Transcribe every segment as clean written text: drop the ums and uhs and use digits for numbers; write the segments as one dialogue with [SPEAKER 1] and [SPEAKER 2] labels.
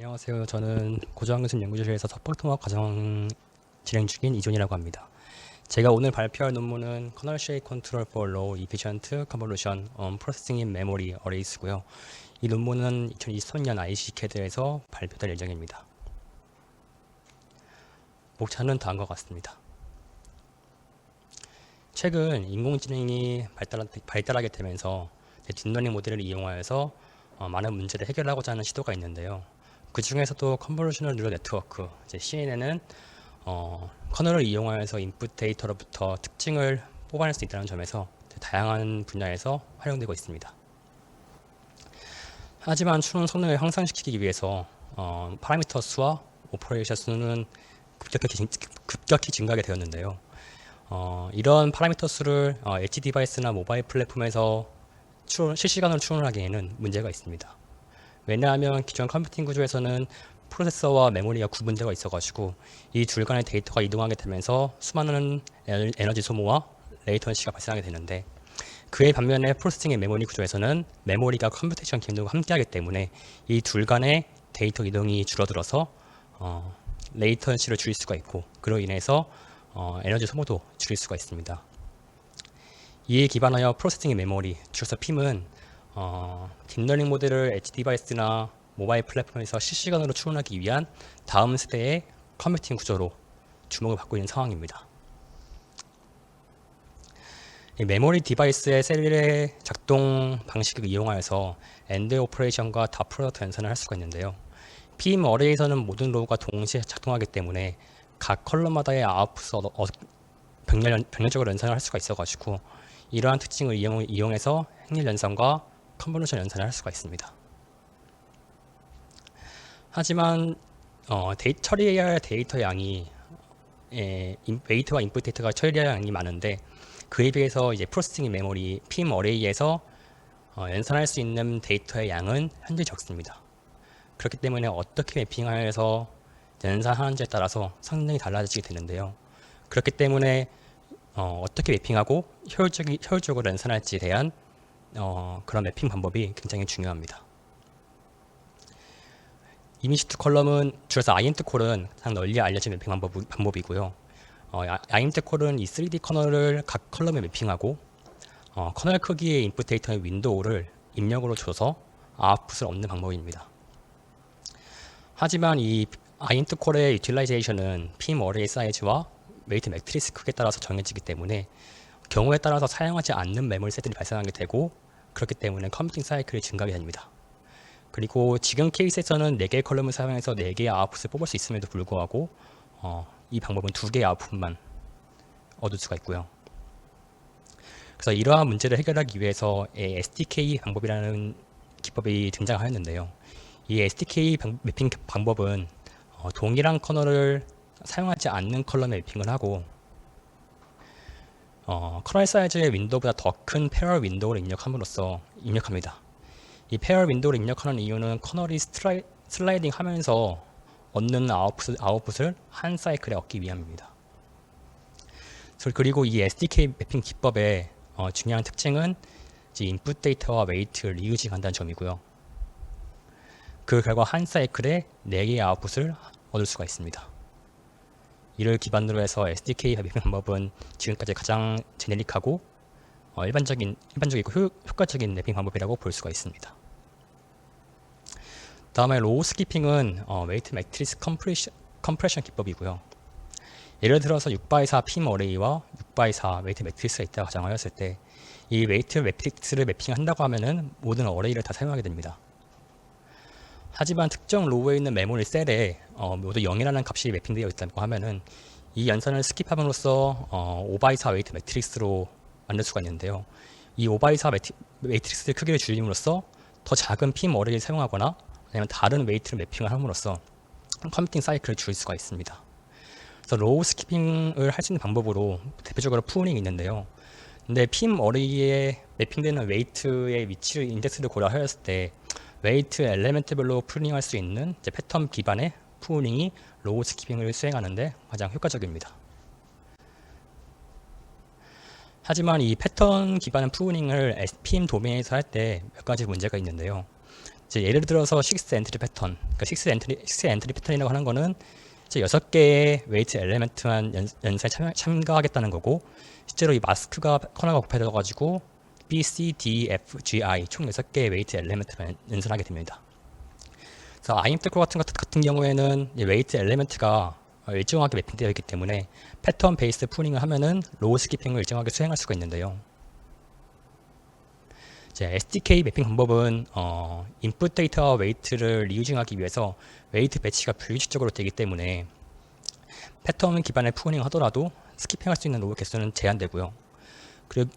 [SPEAKER 1] 안녕하세요. 저는 고저항교수 연구소에서 서포트통합 과정 진행 중인 이존이라고 합니다. 제가 오늘 발표할 논문은 Kernel Shade Control for Low Efficient Convolution on Processing in Memory Arrays고요. 이 논문은 2023년 ICCAD에서 발표될 예정입니다. 목차는 다음과 같습니다. 최근 인공지능이 발달하게 되면서 딥러닝 모델을 이용하여서 많은 문제를 해결하고자 하는 시도가 있는데요. 그 중에서도 컨볼루셔널 뉴럴 네트워크, CNN은 커널을 이용하여서 인풋 데이터로부터 특징을 뽑아낼 수 있다는 점에서 다양한 분야에서 활용되고 있습니다. 하지만 추론 성능을 향상시키기 위해서 파라미터 수와 오퍼레이션 수는 급격히 증가하게 되었는데요. 이런 파라미터 수를 엣지 디바이스나 모바일 플랫폼에서 실시간으로 추론하기에는 문제가 있습니다. 왜냐하면 기존 컴퓨팅 구조에서는 프로세서와 메모리가 구분되어 있어가지고 이 둘 간의 데이터가 이동하게 되면서 수많은 에너지 소모와 레이턴시가 발생하게 되는데, 그에 반면에 프로세싱의 메모리 구조에서는 메모리가 컴퓨테이션 기능과 함께하기 때문에 이 둘 간의 데이터 이동이 줄어들어서 레이턴시를 줄일 수가 있고, 그로 인해서 에너지 소모도 줄일 수가 있습니다. 이에 기반하여 프로세싱의 메모리, 줄여서 PIM은 딥러닝 모델을 엣지 디바이스나 모바일 플랫폼에서 실시간으로 추론하기 위한 다음 세대의 컴퓨팅 구조로 주목을 받고 있는 상황입니다. 이 메모리 디바이스의 셀의 작동 방식을 이용하여서 엔드 오퍼레이션과 다 프로덕트 연산을 할 수가 있는데요. PIM 어레이에서는 모든 로우가 동시에 작동하기 때문에 각 컬럼마다의 아웃풋을 병렬적으로 연산을 할 수가 있어가지고 이러한 특징을 이용해서 행렬 연산과 컨볼루션 연산을 할 수가 있습니다. 하지만 처리해야 할 데이터 양이 웨이트와 인풋 데이터가 처리해야 할 양이 많은데, 그에 비해서 이제 프로세싱 메모리 PIM 어레이에서 연산할 수 있는 데이터의 양은 현재 적습니다. 그렇기 때문에 어떻게 매핑하여서 연산하는지에 따라서 성능이 달라지게 되는데요. 그렇기 때문에 어떻게 매핑하고 효율적으로 연산할지에 대한 그런 매핑 방법이 굉장히 중요합니다. 이미지 투 컬럼은 줄여서 IM2 콜은 가장 널리 알려진 매핑 방법이고요. IM2 콜은 이 3D 커널을 각 컬럼에 매핑하고 커널 크기의 인풋 데이터의 윈도우를 입력으로 줘서 아웃풋을 얻는 방법입니다. 하지만 이 IM2 콜의 유틸라이제이션은 PIM 어레이 사이즈와 웨이트 매트리스 크기에 따라서 정해지기 때문에 경우에 따라서 사용하지 않는 메모리 셋들이 발생하게 되고, 그렇기 때문에 컴퓨팅 사이클이 증가하게 됩니다. 그리고 지금 케이스에서는 4개의 컬럼을 사용해서 4개의 아웃풋을 뽑을 수 있음에도 불구하고 이 방법은 2개의 아웃풋만 얻을 수가 있고요. 그래서 이러한 문제를 해결하기 위해서 SDK 방법이라는 기법이 등장하였는데요. 이 SDK 매핑 방법은 동일한 커널을 사용하지 않는 컬럼에 매핑을 하고 커널 사이즈의 윈도우보다 더 큰 패럴 윈도우를 입력합니다. 이 패럴 윈도우를 입력하는 이유는 커널이 슬라이딩 하면서 얻는 아웃풋을 한 사이클에 얻기 위함입니다. 그리고 이 SDK 매핑 기법의 중요한 특징은 인풋 데이터와 웨이트를 리유징한다는 점이고요. 그 결과 한 사이클에 4개의 아웃풋을 얻을 수가 있습니다. 이를 기반으로 해서 SDK 매핑 방법은 지금까지 가장 제네릭하고 일반적이고 효과적인 매핑 방법이라고 볼 수가 있습니다. 다음에 로우 스키핑은 웨이트 매트리스 컴프레션 기법이고요. 예를 들어서 6x4 PIM 어레이와 6x4 웨이트 매트리스가 있다고 가정하였을 때, 이 웨이트 매트리스를 매핑한다고 하면은 모든 어레이를 다 사용하게 됩니다. 하지만 특정 로우에 있는 메모리 셀에 모두 0이라는 값이 매핑되어 있다고 하면은 이 연산을 스킵함으로써 5x4 웨이트 매트릭스로 만들 수가 있는데요. 이 5x4 매트릭스의 크기를 줄임으로써 더 작은 PIM 어레이를 사용하거나 아니면 다른 웨이트를 매핑을 함으로써 컴퓨팅 사이클을 줄일 수가 있습니다. 그래서 로우 스키핑을 할 수 있는 방법으로 대표적으로 푸닝이 있는데요. 근데 PIM 어레이에 매핑되는 웨이트의 위치를 인덱스를 고려하였을 때 웨이트 엘레멘트별로 푸닝할 수 있는 패턴 기반의 푸닝이 로우 스키핑을 수행하는데 가장 효과적입니다. 하지만 이 패턴 기반의 푸닝을 PIM 도메인에서 할 때 몇 가지 문제가 있는데요. 이제 예를 들어서 6 엔트리 패턴, 그러니까 6 엔트리 패턴이라고 하는 거는 이제 6개의 웨이트 엘리멘트만 연산에 참가하겠다는 거고, 실제로 이 마스크가 커널가 곱해져 가지고 B, C, D, F, G, I 총 6개의 웨이트 엘리멘트만 연산하게 됩니다. 그래서 IMTC 같은 경우에는 이 웨이트 엘리멘트가 일정하게 매핑되어 있기 때문에 패턴 베이스 푸닝을 하면은 로우 스키핑을 일정하게 수행할 수가 있는데요. 이제 SDK 매핑 방법은 인풋 데이터와 웨이트를 리유징하기 위해서 웨이트 배치가 불규칙적으로 되기 때문에 패턴 기반의 푸닝을 하더라도 스키핑할 수 있는 로우 개수는 제한되고요. 그리고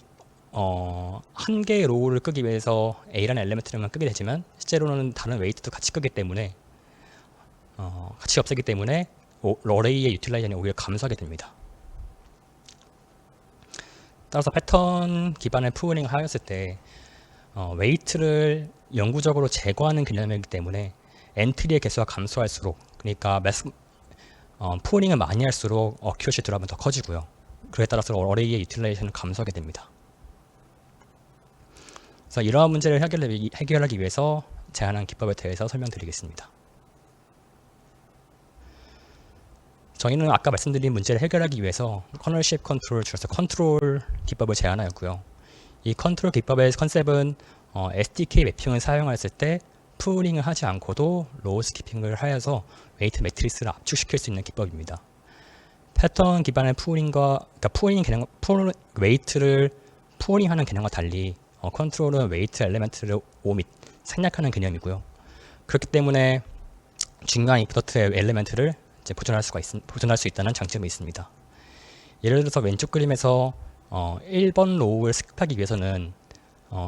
[SPEAKER 1] 한 개의 로우를 끄기 위해서 A라는 엘리멘트만 끄게 되지만 실제로는 다른 웨이트도 같이 끄기 때문에 같이 없애기 때문에 어레이의 유틸라이제션이 오히려 감소하게 됩니다. 따라서 패턴 기반의 푸닝을 하였을 때 웨이트를 영구적으로 제거하는 개념이기 때문에 엔트리의 개수가 감소할수록, 그러니까 푸닝을 많이 할수록 어큐러시 드랍은 더 커지고요. 그에 따라서 어레이의 유틸라이제션은 감소하게 됩니다. 그래서 이러한 문제를 해결하기 위해서 제안한 기법에 대해서 설명드리겠습니다. 저희는 아까 말씀드린 문제를 해결하기 위해서 커널 쉐입 컨트롤, 줄여서 컨트롤 기법을 제안하였고요. 이 컨트롤 기법의 컨셉은 SDK 매핑을 사용했을 때 푸닝을 하지 않고도 로우 스키핑을 하여서 웨이트 매트리스를 압축시킬 수 있는 기법입니다. 패턴 기반의 그러니까 웨이트를 푸닝하는 개념과 달리 컨트롤은 웨이트 엘리멘트를 오밋, 생략하는 개념이고요. 그렇기 때문에 중요한 인풋의 엘리멘트를 이제 보존할 수 있다는 장점이 있습니다. 예를 들어서 왼쪽 그림에서 1번 로우를 스킵하기 위해서는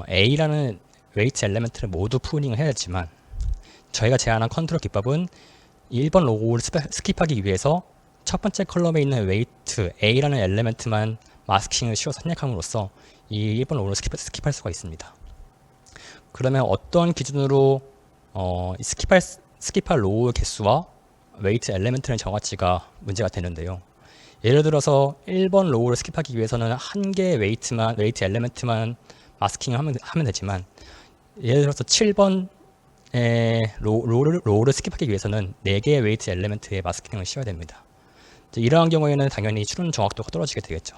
[SPEAKER 1] A라는 웨이트 엘리멘트를 모두 푸닝을 해야 했지만, 저희가 제안한 컨트롤 기법은 1번 로우를 스킵하기 위해서 첫 번째 컬럼에 있는 웨이트 A라는 엘리멘트만 마스킹을 씌워서 생략함으로써 이 1번 로우를 스킵할 수가 있습니다. 그러면 어떤 기준으로 스킵할 로우 개수와 웨이트 엘리멘트의 정화치가 문제가 되는데요. 예를 들어서 1번 로우를 스킵하기 위해서는 한 개의 웨이트 엘리멘트만 마스킹을 하면 되지만, 예를 들어서 7번의 로우를 스킵하기 위해서는 4개의 웨이트 엘리멘트에 마스킹을 씌워야 됩니다. 이러한 경우에는 당연히 추론 정확도가 떨어지게 되겠죠.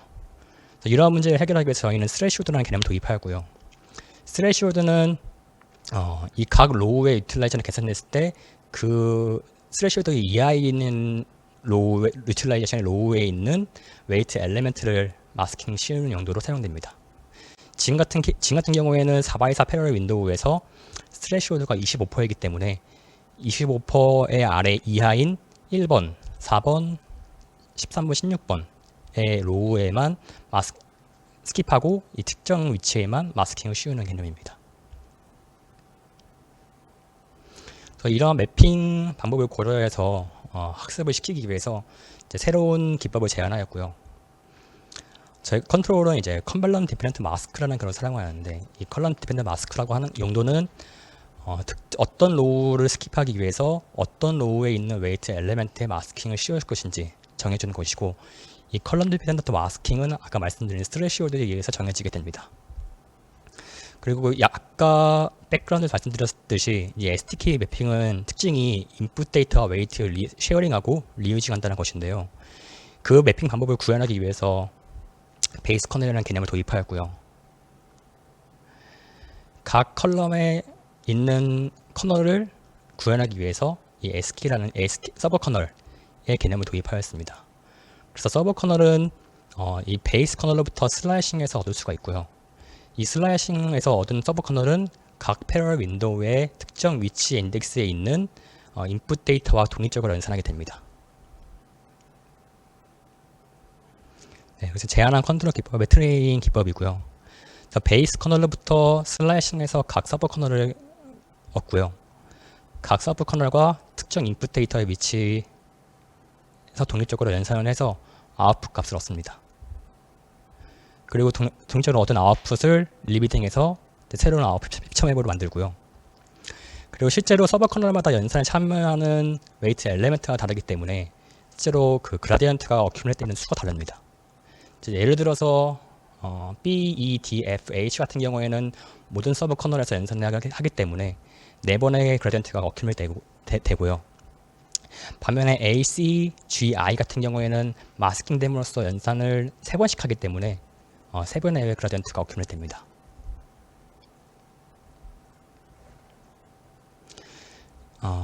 [SPEAKER 1] 이러한 문제를 해결하기 위해서 저희는 스레시홀드라는 개념을 도입하였고요. 스레시홀드는 이 각 로우의 유틸라이제션을 계산했을 때 그 스레시홀드 이하에 있는 유틸라이제션의 로우에 있는 웨이트 엘리멘트를 마스킹 씌우는 용도로 사용됩니다. 지금 같은 경우에는 4x4 패러럴 윈도우에서 스레시홀드가 25%이기 때문에 25%의 아래 이하인 1번, 4번, 13번, 16번의 로우에만 스킵하고 이 특정 위치에만 마스킹을 씌우는 개념입니다. 그래서 이러한 매핑 방법을 고려해서 학습을 시키기 위해서 이제 새로운 기법을 제안하였고요. 저희 컨트롤은 이제 컴밸런 디펜던트 마스크라는 걸 사용하는데, 이 컬럼 디펜던트 마스크라고 하는 용도는 어떤 로우를 스킵하기 위해서 어떤 로우에 있는 웨이트 엘리멘트에 마스킹을 씌울 것인지 정해주는 것이고, 이 컬럼 디펜던트 마스킹은 아까 말씀드린 스레시홀드에 의해서 정해지게 됩니다. 그리고 아까 백그라운드 말씀드렸듯이 이 SDK 매핑은 특징이 인풋 데이터와 웨이트를 쉐어링하고 리유징한다는 것인데요. 그 매핑 방법을 구현하기 위해서 베이스 커널이라는 개념을 도입하였고요. 각 컬럼에 있는 커널을 구현하기 위해서 이 SK라는 서버 커널의 개념을 도입하였습니다. 그래서 서버 커널은 이 베이스 커널로부터 슬라이싱해서 얻을 수가 있고요. 이 슬라이싱에서 얻은 서버 커널은 각 패러럴 윈도우의 특정 위치 인덱스에 있는 인풋 데이터와 독립적으로 연산하게 됩니다. 네, 그래서 제안한 컨트롤 기법의 트레이닝 기법이고요. 그래서 베이스 커널로부터 슬라이싱해서 각 서버 커널을 얻고요. 각 서버 커널과 특정 인풋 데이터의 위치에서 독립적으로 연산을 해서 아웃풋 값을 얻습니다. 그리고 독립적으로 얻은 아웃풋을 리비딩해서 새로운 아웃풋 피처맵으로 만들고요. 그리고 실제로 서버 커널마다 연산에 참여하는 웨이트 엘리멘트가 다르기 때문에 실제로 그 그라디언트가 어큐뮬레이트 되는 수가 다릅니다. 예를 들어서 BEDFH 같은 경우에는 모든 서브 커널에서 연산을 하기 때문에 4번의 그라디언트가 어큐뮬 되고요. 반면에 ACGI 같은 경우에는 마스킹 됨으로써 연산을 3번씩 하기 때문에 3번의 그라디언트가 어큐뮬 됩니다.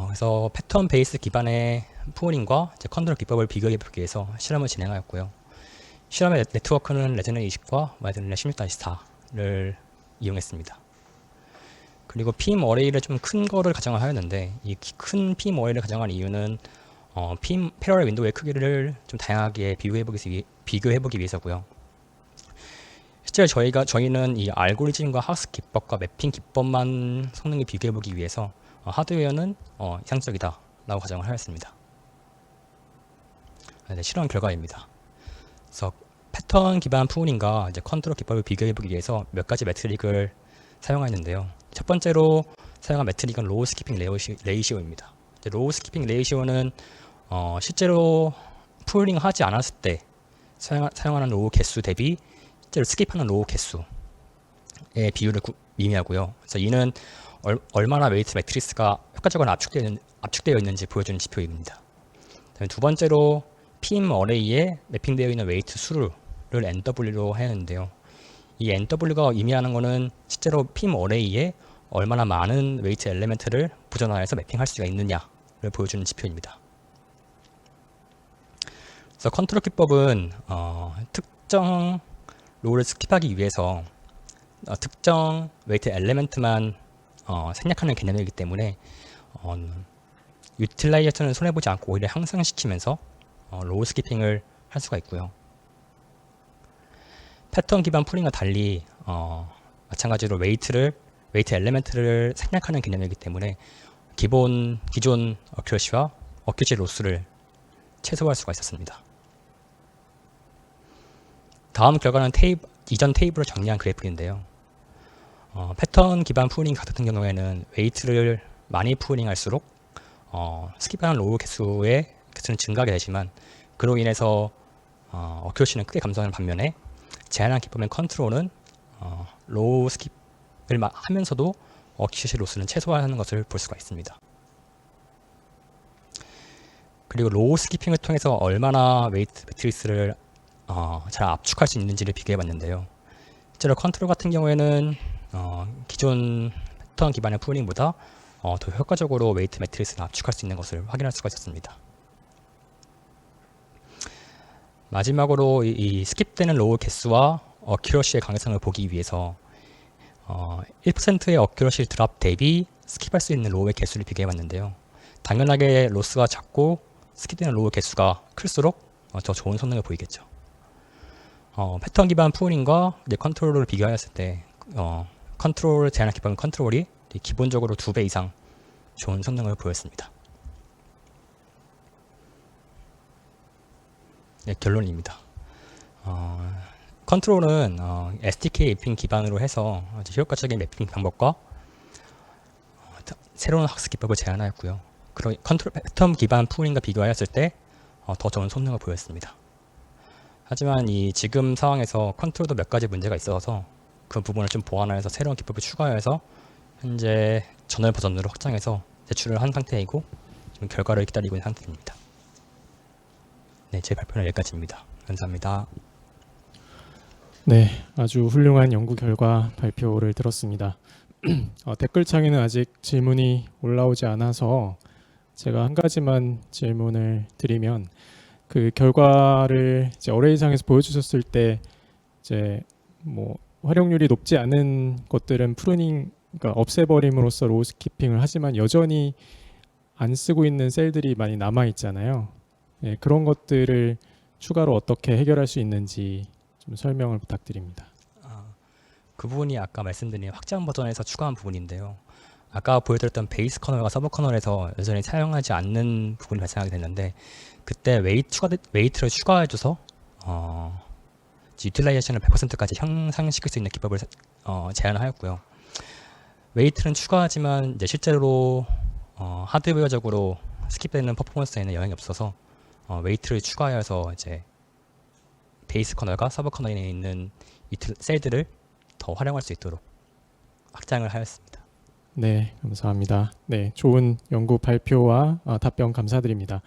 [SPEAKER 1] 그래서 패턴 베이스 기반의 푸어링과 컨트롤 기법을 비교해보기 위해서 실험을 진행하였고요. 실험의 네트워크는 레드넷 20과 레드넷 16-4를 이용했습니다. 그리고 PM 어레이를 좀 큰 거를 가정을 하였는데, 이 큰 PM 어레이를 가정한 이유는 PM 패러렐 윈도우의 크기를 좀 다양하게 비교해보기 위해서고요. 실제로 저희는 이 알고리즘과 학습 기법과 매핑 기법만 성능을 비교해보기 위해서 하드웨어는 이상적이다 라고 가정을 하였습니다. 네, 실험 결과입니다. 그래서 패턴 기반 푸어링과 컨트롤 기법을 비교해보기 위해서 몇 가지 매트릭을 사용하였는데요. 첫 번째로 사용한 매트릭은 로우 스키핑 레이시오입니다. 로우 스키핑 레이시오는 실제로 푸어링을 하지 않았을 때 사용하는 로우 개수 대비 실제로 스킵하는 로우 개수의 비율을 의미하고요. 그래서 이는 얼마나 웨이트 매트리스가 효과적으로 압축되어 있는지 보여주는 지표입니다. 두 번째로 PM 어레이에 매핑되어 있는 웨이트 수를 NW로 하였는데요. 이 NW가 의미하는 것은 실제로 PM 어레이에 얼마나 많은 웨이트 엘리멘트를 보존하여서 매핑할 수가 있느냐를 보여주는 지표입니다. 그래서 컨트롤 기법은 특정 로우를 스킵하기 위해서 특정 웨이트 엘리멘트만 생략하는 개념이기 때문에 유틸라이제이션을 손해보지 않고 오히려 향상시키면서 로우 스키핑을 할 수가 있고요. 패턴 기반 푸링과 달리 마찬가지로 웨이트 엘리멘트를 생략하는 개념이기 때문에 기존 어큐러시와 어큐지 로스를 최소화할 수가 있었습니다. 다음 결과는 이전 테이블을 정리한 그래프인데요. 패턴 기반 푸어링 같은 경우에는 웨이트를 많이 푸어링할수록 스킵하는 로우 개수는 증가하게 되지만 그로 인해서 어큐러시는 크게 감소하는 반면에 제한한 기법의 컨트롤은 로우 스킵을 하면서도 어큐러시 로스는 최소화하는 것을 볼 수가 있습니다. 그리고 로우 스키핑을 통해서 얼마나 웨이트 매트리스를 잘 압축할 수 있는지를 비교해 봤는데요. 실제로 컨트롤 같은 경우에는 기존 패턴 기반의 푸어링보다 더 효과적으로 웨이트 매트리스를 압축할 수 있는 것을 확인할 수가 있었습니다. 마지막으로 이 스킵되는 로우 개수와 어큐러시의 강력성을 보기 위해서 1%의 어큐러시 드랍 대비 스킵할 수 있는 로우의 개수를 비교해 봤는데요. 당연하게 로스가 작고 스킵되는 로우 개수가 클수록 더 좋은 성능을 보이겠죠. 패턴 기반 푸어링과 컨트롤을 비교하였을 때 컨트롤 제한한 기법인 컨트롤이 기본적으로 2배 이상 좋은 성능을 보였습니다. 네, 결론입니다. 컨트롤은 SDK 매핑 기반으로 해서 효과적인 매핑 방법과 새로운 학습 기법을 제안하였고요. 그리고 컨트롤 패턴 기반 푸어링과 비교하였을 때 더 좋은 성능을 보였습니다. 하지만 이 지금 상황에서 컨트롤도 몇 가지 문제가 있어서 그 부분을 좀 보완하여서 새로운 기법을 추가해서 현재 전월 버전으로 확장해서 제출을 한 상태이고 지금 결과를 기다리고 있는 상태입니다. 네, 제 발표는 여기까지입니다. 감사합니다.
[SPEAKER 2] 네, 아주 훌륭한 연구 결과 발표를 들었습니다. 댓글창에는 아직 질문이 올라오지 않아서 제가 한 가지만 질문을 드리면 그 결과를 이제 어레이상에서 보여주셨을 때 이제 뭐 활용률이 높지 않은 것들은 프루닝, 그러니까 없애버림으로써 로우 스키핑을 하지만 여전히 안 쓰고 있는 셀들이 많이 남아 있잖아요. 네, 그런 것들을 추가로 어떻게 해결할 수 있는지 좀 설명을 부탁드립니다.
[SPEAKER 1] 그 부분이 아까 말씀드린 확장 버전에서 추가한 부분인데요. 아까 보여드렸던 베이스 커널과 서브 커널에서 여전히 사용하지 않는 부분이 발생하게 됐는데 그때 웨이트를 추가해줘서 유틸라이제이션을 100%까지 향상시킬 수 있는 기법을 제안하였고요. 웨이트는 추가하지만 이제 실제로 하드웨어적으로 스킵되는 퍼포먼스에는 영향이 없어서 웨이트를 추가해서 이제 베이스 커널과 서브 커널에 있는 이 셀들을 더 활용할 수 있도록 확장을 하였습니다.
[SPEAKER 2] 네, 감사합니다. 네, 좋은 연구 발표와 답변 감사드립니다.